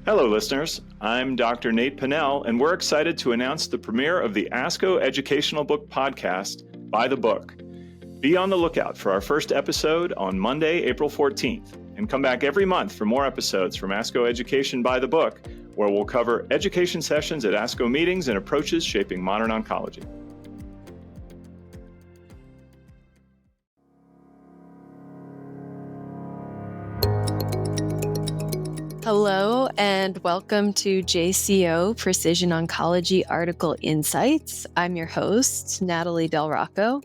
Hello, listeners. I'm Dr. Nate Pinnell, and we're excited to announce the premiere of the ASCO Educational Book Podcast, By the Book. Be on the lookout for our first episode on Monday, April 14th, and come back every month for more episodes from ASCO Education by the Book, where we'll cover education sessions at ASCO meetings and approaches shaping modern oncology. Hello and welcome to JCO Precision Oncology Article Insights. I'm your host, Natalie Del Rocco.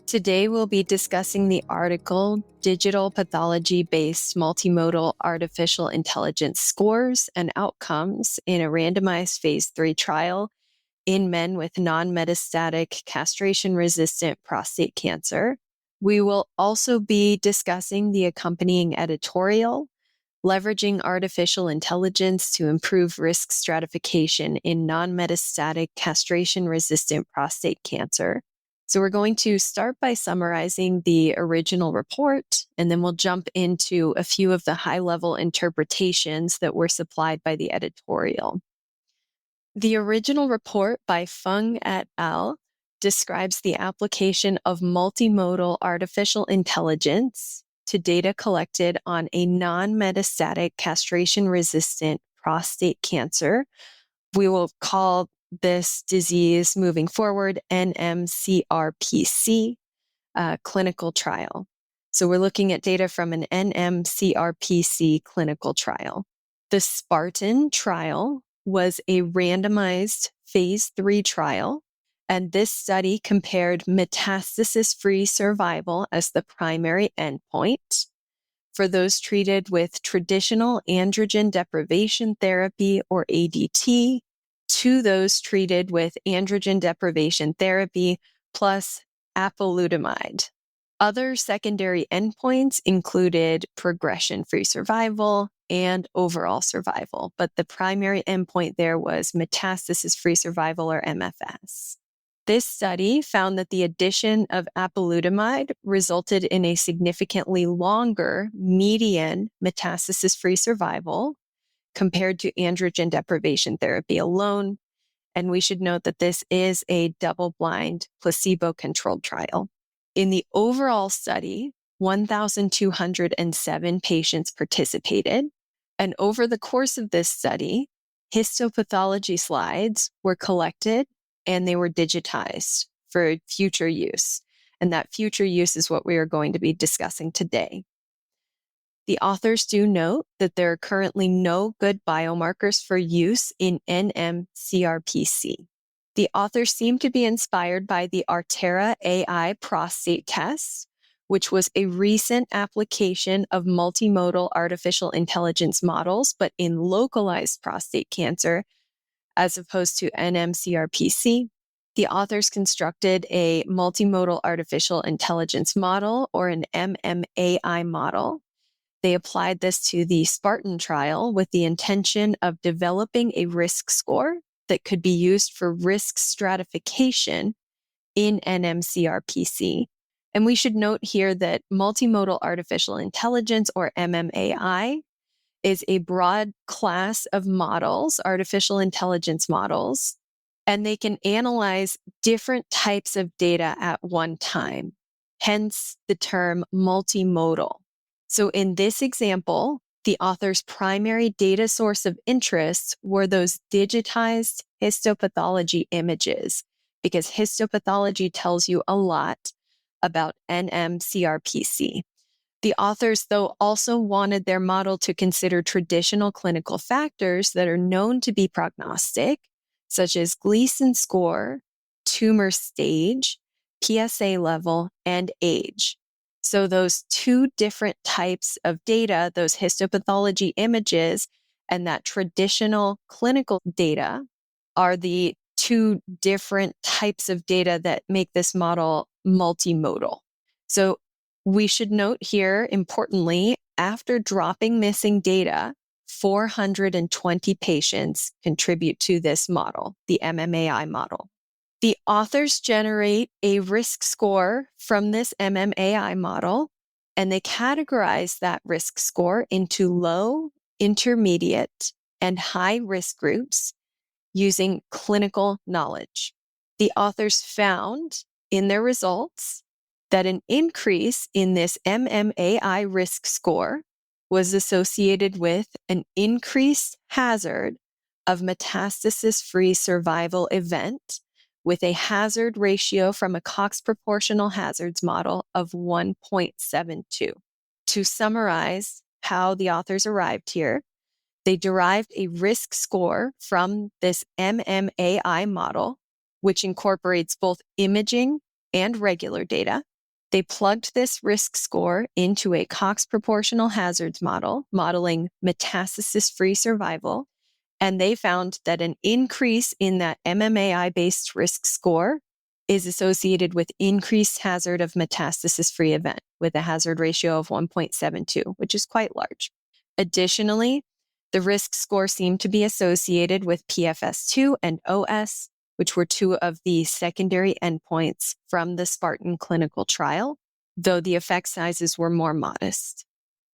Today we'll be discussing the article Digital Pathology-Based Multimodal Artificial Intelligence Scores and Outcomes in a Randomized Phase 3 Trial in Men with Non-Metastatic Castration-Resistant Prostate Cancer. We will also be discussing the accompanying editorial, Leveraging Artificial Intelligence to Improve Risk Stratification in Non-Metastatic Castration-Resistant Prostate Cancer. So we're going to start by summarizing the original report, and then we'll jump into a few of the high-level interpretations that were supplied by the editorial. The original report by Feng et al. Describes the application of multimodal artificial intelligence to data collected on a non-metastatic castration-resistant prostate cancer. We will call this disease moving forward NMCRPC clinical trial. So we're looking at data from an NMCRPC clinical trial. The SPARTAN trial was a randomized phase 3 trial, and this study compared metastasis-free survival as the primary endpoint for those treated with traditional androgen deprivation therapy or ADT to those treated with androgen deprivation therapy plus apalutamide. Other secondary endpoints included progression-free survival and overall survival, but the primary endpoint there was metastasis-free survival or MFS. This study found that the addition of apalutamide resulted in a significantly longer median metastasis-free survival compared to androgen deprivation therapy alone. And we should note that this is a double-blind, placebo-controlled trial. In the overall study, 1,207 patients participated. And over the course of this study, histopathology slides were collected and they were digitized for future use. And that future use is what we are going to be discussing today. The authors do note that there are currently no good biomarkers for use in NMCRPC. The authors seem to be inspired by the Artera AI prostate test, which was a recent application of multimodal artificial intelligence models, but in localized prostate cancer, as opposed to NMCRPC. The authors constructed a multimodal artificial intelligence model, or an MMAI model. They applied this to the SPARTAN trial with the intention of developing a risk score that could be used for risk stratification in NMCRPC. And we should note here that multimodal artificial intelligence, or MMAI, is a broad class of models, artificial intelligence models, and they can analyze different types of data at one time, hence the term multimodal. So in this example, the author's primary data source of interest were those digitized histopathology images, because histopathology tells you a lot about NMCRPC. The authors, though, also wanted their model to consider traditional clinical factors that are known to be prognostic, such as Gleason score, tumor stage, PSA level, and age. So those two different types of data, those histopathology images and that traditional clinical data, are the two different types of data that make this model multimodal. So we should note here, importantly, after dropping missing data, 420 patients contribute to this model, the MMAI model. The authors generate a risk score from this MMAI model, and they categorize that risk score into low, intermediate, and high-risk groups using clinical knowledge. The authors found in their results that an increase in this MMAI risk score was associated with an increased hazard of metastasis-free survival event with a hazard ratio from a Cox proportional hazards model of 1.72. To summarize how the authors arrived here, they derived a risk score from this MMAI model, which incorporates both imaging and regular data. They plugged this risk score into a Cox proportional hazards model, modeling metastasis-free survival, and they found that an increase in that MMAI-based risk score is associated with increased hazard of metastasis-free event with a hazard ratio of 1.72, which is quite large. Additionally, the risk score seemed to be associated with PFS2 and OS, which were two of the secondary endpoints from the SPARTAN clinical trial, though the effect sizes were more modest.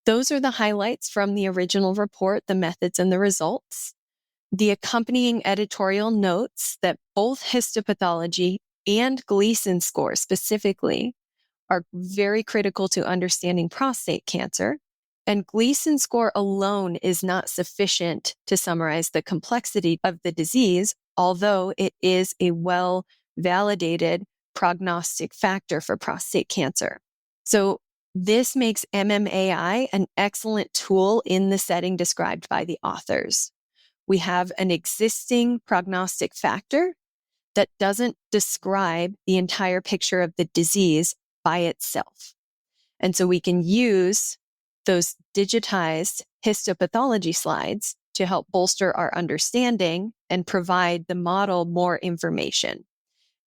Those are the highlights from the original report, the methods and the results. The accompanying editorial notes that both histopathology and Gleason score specifically are very critical to understanding prostate cancer, and Gleason score alone is not sufficient to summarize the complexity of the disease, although it is a well-validated prognostic factor for prostate cancer. So this makes MMAI an excellent tool in the setting described by the authors. We have an existing prognostic factor that doesn't describe the entire picture of the disease by itself. And so we can use those digitized histopathology slides to help bolster our understanding and provide the model more information.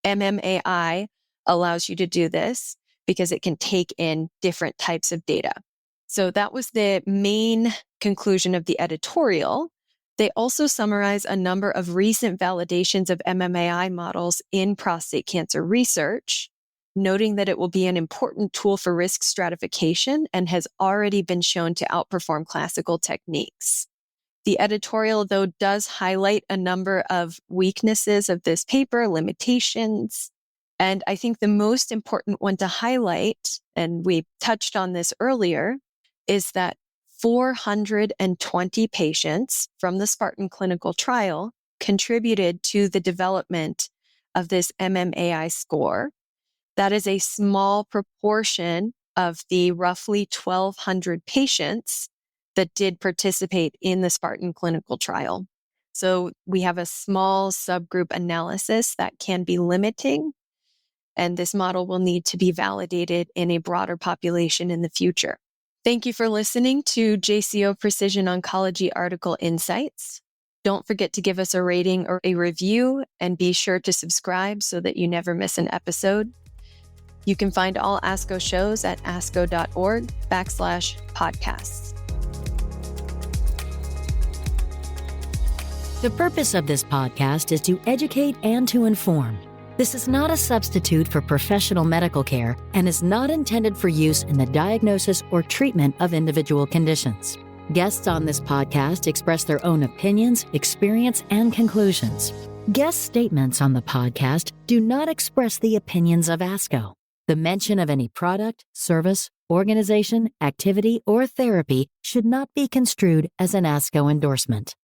MMAI allows you to do this because it can take in different types of data. So that was the main conclusion of the editorial. They also summarize a number of recent validations of MMAI models in prostate cancer research, noting that it will be an important tool for risk stratification and has already been shown to outperform classical techniques. The editorial, though, does highlight a number of weaknesses of this paper, limitations, and I think the most important one to highlight, and we touched on this earlier, is that 420 patients from the SPARTAN clinical trial contributed to the development of this MMAI score. That is a small proportion of the roughly 1,200 patients that did participate in the SPARTAN clinical trial. So we have a small subgroup analysis that can be limiting, and this model will need to be validated in a broader population in the future. Thank you for listening to JCO Precision Oncology Article Insights. Don't forget to give us a rating or a review, and be sure to subscribe so that you never miss an episode. You can find all ASCO shows at asco.org/podcasts. The purpose of this podcast is to educate and to inform. This is not a substitute for professional medical care and is not intended for use in the diagnosis or treatment of individual conditions. Guests on this podcast express their own opinions, experience, and conclusions. Guest statements on the podcast do not express the opinions of ASCO. The mention of any product, service, organization, activity, or therapy should not be construed as an ASCO endorsement.